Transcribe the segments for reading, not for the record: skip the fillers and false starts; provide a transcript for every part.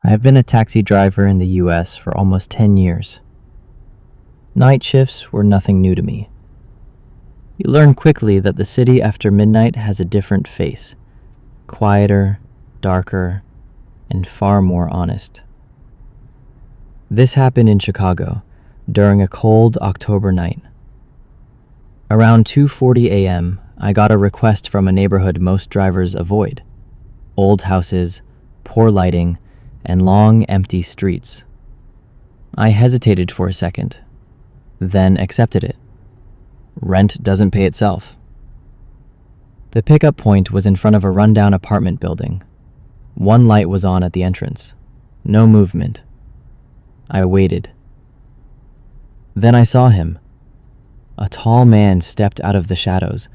I have been a taxi driver in the US for almost 10 years. Night shifts were nothing new to me. You learn quickly that the city after midnight has a different face, quieter, darker, and far more honest. This happened in Chicago during a cold October night. Around 2:40 a.m., I got a request from a neighborhood most drivers avoid: old houses, poor lighting, and long, empty streets. I hesitated for a second, then accepted it. Rent doesn't pay itself. The pickup point was in front of a rundown apartment building. One light was on at the entrance. No movement. I waited. Then I saw him. A tall man stepped out of the shadows,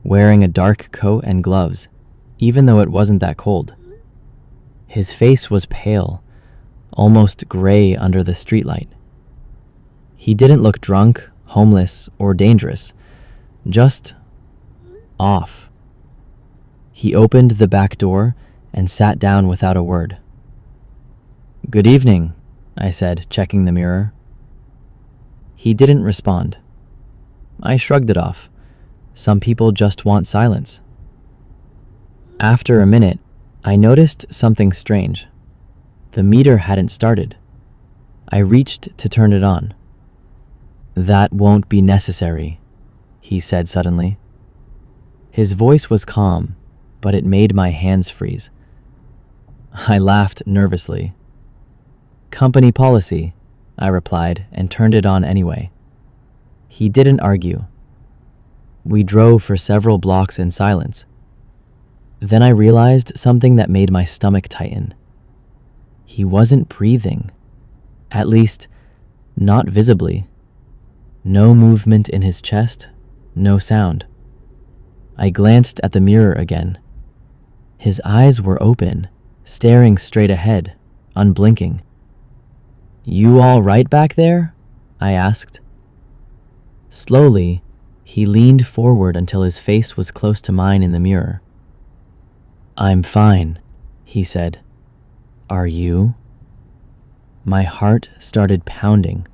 wearing a dark coat and gloves, even though it wasn't that cold. His face was pale, almost gray under the streetlight. He didn't look drunk, homeless, or dangerous, just off. He opened the back door and sat down without a word. "Good evening," I said, checking the mirror. He didn't respond. I shrugged it off. Some people just want silence. After a minute, I noticed something strange. The meter hadn't started. I reached to turn it on. "That won't be necessary," he said suddenly. His voice was calm, but it made my hands freeze. I laughed nervously. "Company policy," I replied and turned it on anyway. He didn't argue. We drove for several blocks in silence. Then I realized something that made my stomach tighten. He wasn't breathing. At least, not visibly. No movement in his chest, no sound. I glanced at the mirror again. His eyes were open, staring straight ahead, unblinking. "You all right back there?" I asked. Slowly, he leaned forward until his face was close to mine in the mirror. "I'm fine," he said. "Are you?" My heart started pounding.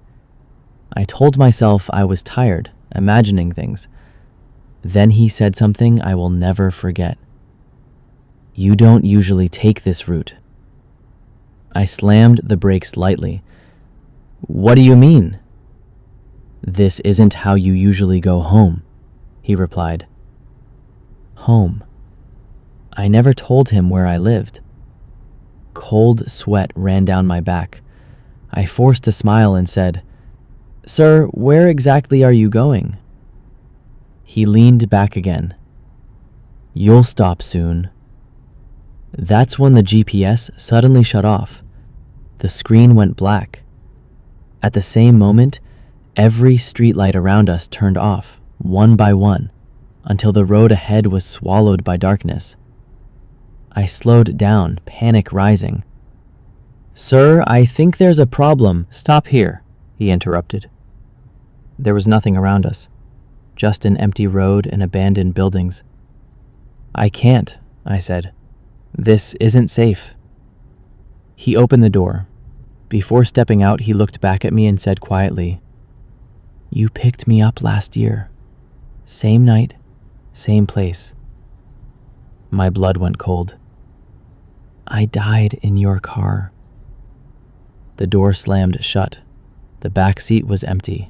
I told myself I was tired, imagining things. Then he said something I will never forget. "You don't usually take this route." I slammed the brakes lightly. "What do you mean?" "This isn't how you usually go home," he replied. Home. I never told him where I lived. Cold sweat ran down my back. I forced a smile and said, "Sir, where exactly are you going?" He leaned back again. "You'll stop soon." That's when the GPS suddenly shut off. The screen went black. At the same moment, every streetlight around us turned off, one by one, until the road ahead was swallowed by darkness. I slowed down, panic rising. "Sir, I think there's a problem." "Stop here," he interrupted. There was nothing around us, just an empty road and abandoned buildings. "I can't," I said. "This isn't safe." He opened the door. Before stepping out, he looked back at me and said quietly, "You picked me up last year. Same night, same place." My blood went cold. "I died in your car." The door slammed shut. The back seat was empty.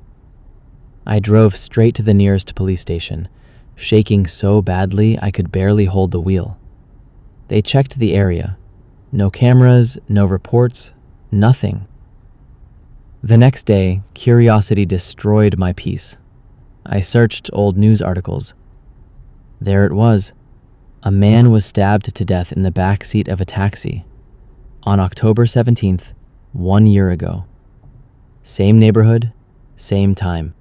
I drove straight to the nearest police station, shaking so badly I could barely hold the wheel. They checked the area. No cameras, no reports, nothing. The next day, curiosity destroyed my peace. I searched old news articles. There it was. A man was stabbed to death in the back seat of a taxi on October 17th, 1 year ago. Same neighborhood, same time.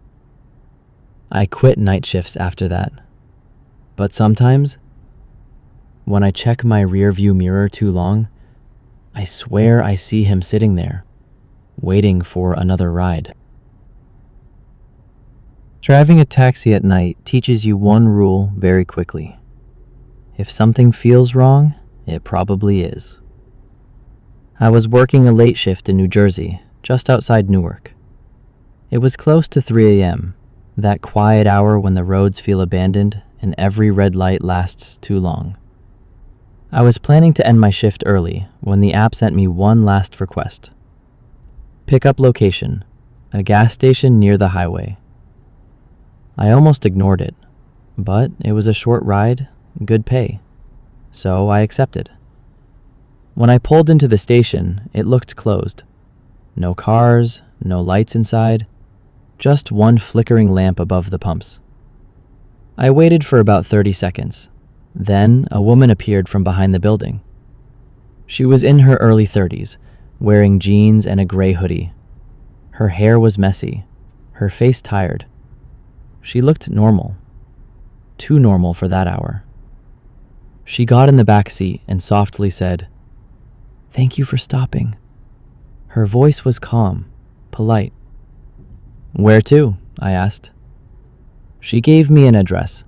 I quit night shifts after that. But sometimes, when I check my rearview mirror too long, I swear I see him sitting there, waiting for another ride. Driving a taxi at night teaches you one rule very quickly. If something feels wrong, it probably is. I was working a late shift in New Jersey, just outside Newark. It was close to 3 a.m., that quiet hour when the roads feel abandoned and every red light lasts too long. I was planning to end my shift early when the app sent me one last request. Pickup location, a gas station near the highway. I almost ignored it, but it was a short ride, good pay, so I accepted. When I pulled into the station, it looked closed. No cars, no lights inside, just one flickering lamp above the pumps. I waited for about 30 seconds. Then a woman appeared from behind the building. She was in her early 30s, wearing jeans and a gray hoodie. Her hair was messy, her face tired. She looked normal. Too normal for that hour. She got in the back seat and softly said, "Thank you for stopping." Her voice was calm, polite. "Where to?" I asked. She gave me an address.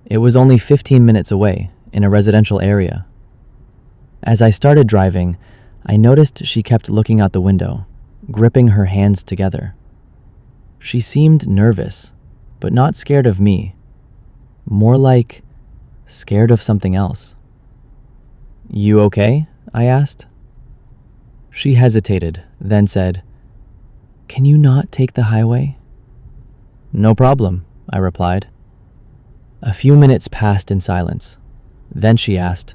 It was only 15 minutes away, in a residential area. As I started driving, I noticed she kept looking out the window, gripping her hands together. She seemed nervous, but not scared of me. More like scared of something else. "You okay?" I asked. She hesitated, then said, "Can you not take the highway?" "No problem," I replied. A few minutes passed in silence. Then she asked,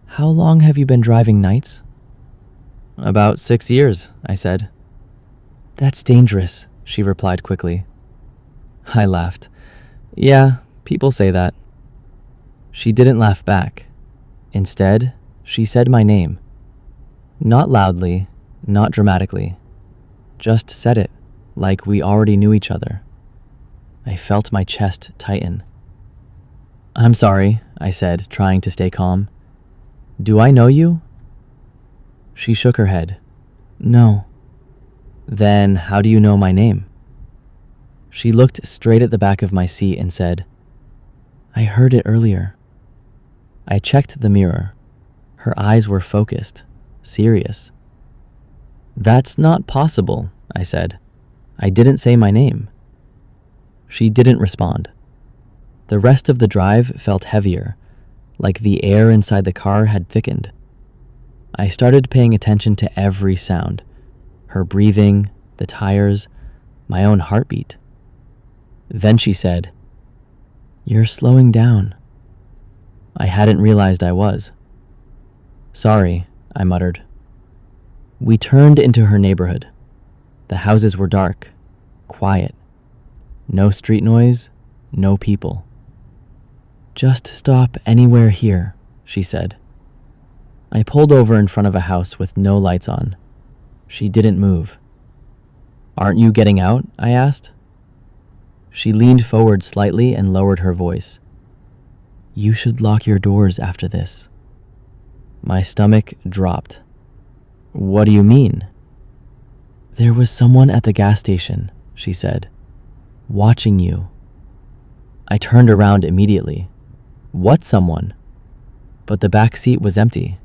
"How long have you been driving nights?" "About 6 years," I said. "That's dangerous," she replied quickly. I laughed. "Yeah, people say that." She didn't laugh back. Instead, she said my name. Not loudly, not dramatically. Just said it, like we already knew each other. I felt my chest tighten. "I'm sorry," I said, trying to stay calm. "Do I know you?" She shook her head. "No." "Then how do you know my name?" She looked straight at the back of my seat and said, "I heard it earlier." I checked the mirror. Her eyes were focused, serious. "That's not possible," I said. "I didn't say my name." She didn't respond. The rest of the drive felt heavier, like the air inside the car had thickened. I started paying attention to every sound, her breathing, the tires, my own heartbeat. Then she said, "You're slowing down." I hadn't realized I was. "Sorry," I muttered. We turned into her neighborhood. The houses were dark, quiet. No street noise, no people. "Just stop anywhere here," she said. I pulled over in front of a house with no lights on. She didn't move. "Aren't you getting out?" I asked. She leaned forward slightly and lowered her voice. "You should lock your doors after this." My stomach dropped. "What do you mean?" "There was someone at the gas station," she said, "watching you." I turned around immediately. What someone? But the back seat was empty.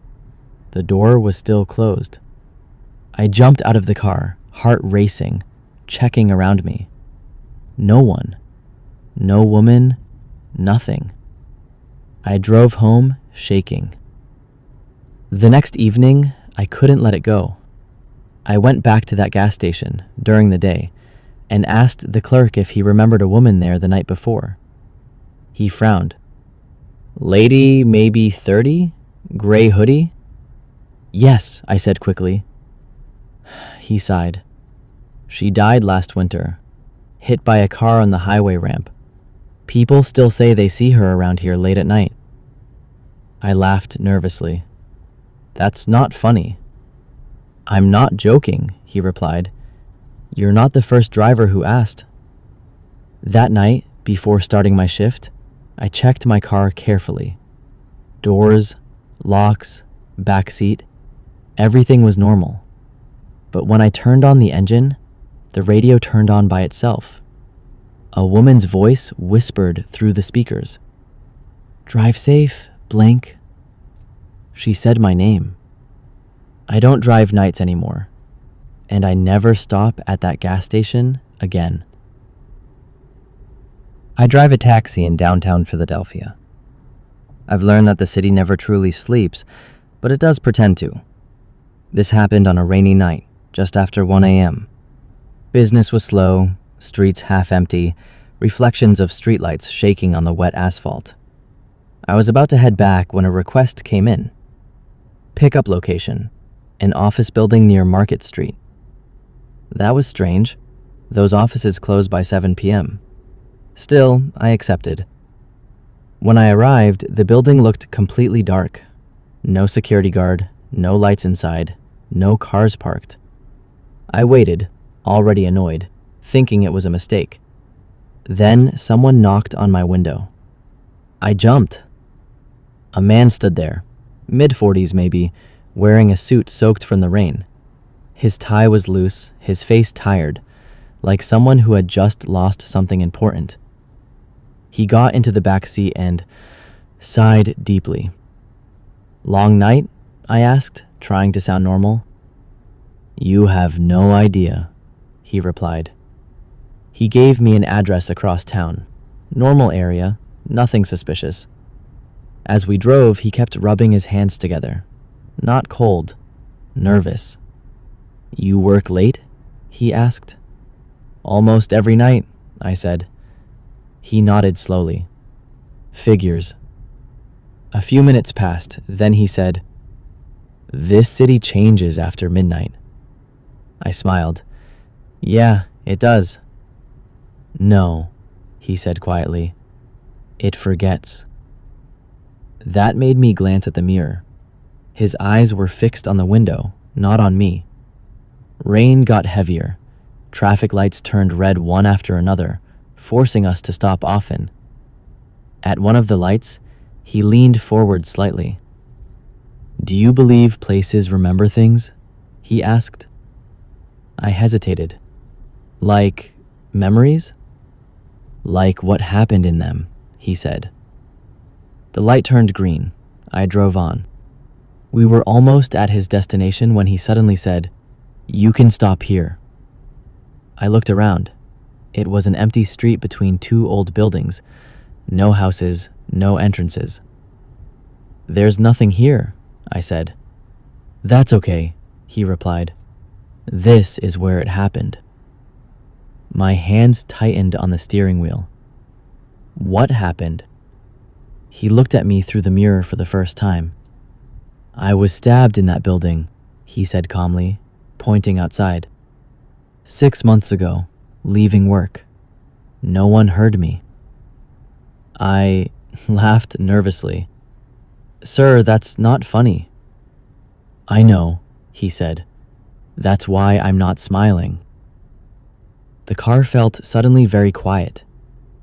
The door was still closed. I jumped out of the car, heart racing, checking around me. No one. No woman. Nothing. I drove home, shaking. The next evening, I couldn't let it go. I went back to that gas station during the day and asked the clerk if he remembered a woman there the night before. He frowned. "Lady, maybe 30? Gray hoodie?" "Yes," I said quickly. He sighed. "She died last winter, hit by a car on the highway ramp. People still say they see her around here late at night." I laughed nervously. "That's not funny." "I'm not joking," he replied. "You're not the first driver who asked." That night, before starting my shift, I checked my car carefully. Doors, locks, back seat, everything was normal. But when I turned on the engine, the radio turned on by itself. A woman's voice whispered through the speakers. "Drive safe, blank." She said my name. I don't drive nights anymore, and I never stop at that gas station again. I drive a taxi in downtown Philadelphia. I've learned that the city never truly sleeps, but it does pretend to. This happened on a rainy night, just after 1 a.m. Business was slow, streets half empty, reflections of streetlights shaking on the wet asphalt. I was about to head back when a request came in. Pickup location, an office building near Market Street. That was strange. Those offices close by 7 p.m. Still, I accepted. When I arrived, the building looked completely dark. No security guard, no lights inside, no cars parked. I waited, already annoyed, thinking it was a mistake. Then someone knocked on my window. I jumped. A man stood there, mid-40s maybe, wearing a suit soaked from the rain. His tie was loose, his face tired, like someone who had just lost something important. He got into the back seat and sighed deeply. "Long night?" I asked, trying to sound normal. "You have no idea," he replied. He gave me an address across town. Normal area, nothing suspicious. As we drove, he kept rubbing his hands together. Not cold, nervous. "You work late?" he asked. "Almost every night," I said. He nodded slowly. "Figures." A few minutes passed, then he said, "This city changes after midnight." I smiled. "Yeah, it does." "No," he said quietly. "It forgets." That made me glance at the mirror. His eyes were fixed on the window, not on me. Rain got heavier. Traffic lights turned red one after another, forcing us to stop often. At one of the lights, he leaned forward slightly. "Do you believe places remember things?" he asked. I hesitated. "Like memories?" "Like what happened in them," he said. The light turned green. I drove on. We were almost at his destination when he suddenly said, "You can stop here." I looked around. It was an empty street between two old buildings. No houses, no entrances. "There's nothing here," I said. "That's okay," he replied. "This is where it happened." My hands tightened on the steering wheel. "What happened?" He looked at me through the mirror for the first time. "I was stabbed in that building," he said calmly, pointing outside. 6 months ago, leaving work. No one heard me. I laughed nervously. "Sir, that's not funny." "I know," he said. "That's why I'm not smiling." The car felt suddenly very quiet.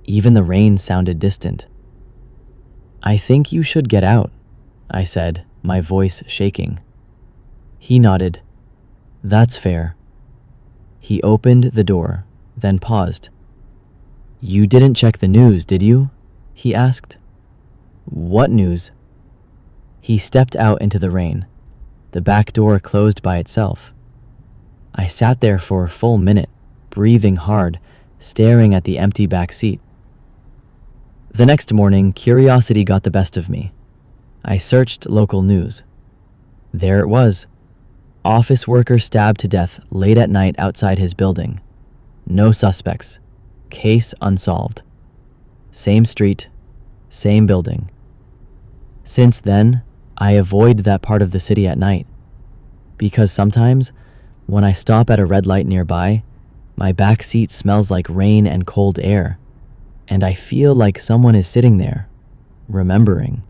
Even the rain sounded distant. "I think you should get out," I said, my voice shaking. He nodded. "That's fair." He opened the door, then paused. "You didn't check the news, did you?" he asked. "What news?" He stepped out into the rain. The back door closed by itself. I sat there for a full minute, breathing hard, staring at the empty back seat. The next morning, curiosity got the best of me. I searched local news. There it was. Office worker stabbed to death late at night outside his building. No suspects. Case unsolved. Same street, same building. Since then, I avoid that part of the city at night. Because sometimes, when I stop at a red light nearby, my back seat smells like rain and cold air, and I feel like someone is sitting there, remembering.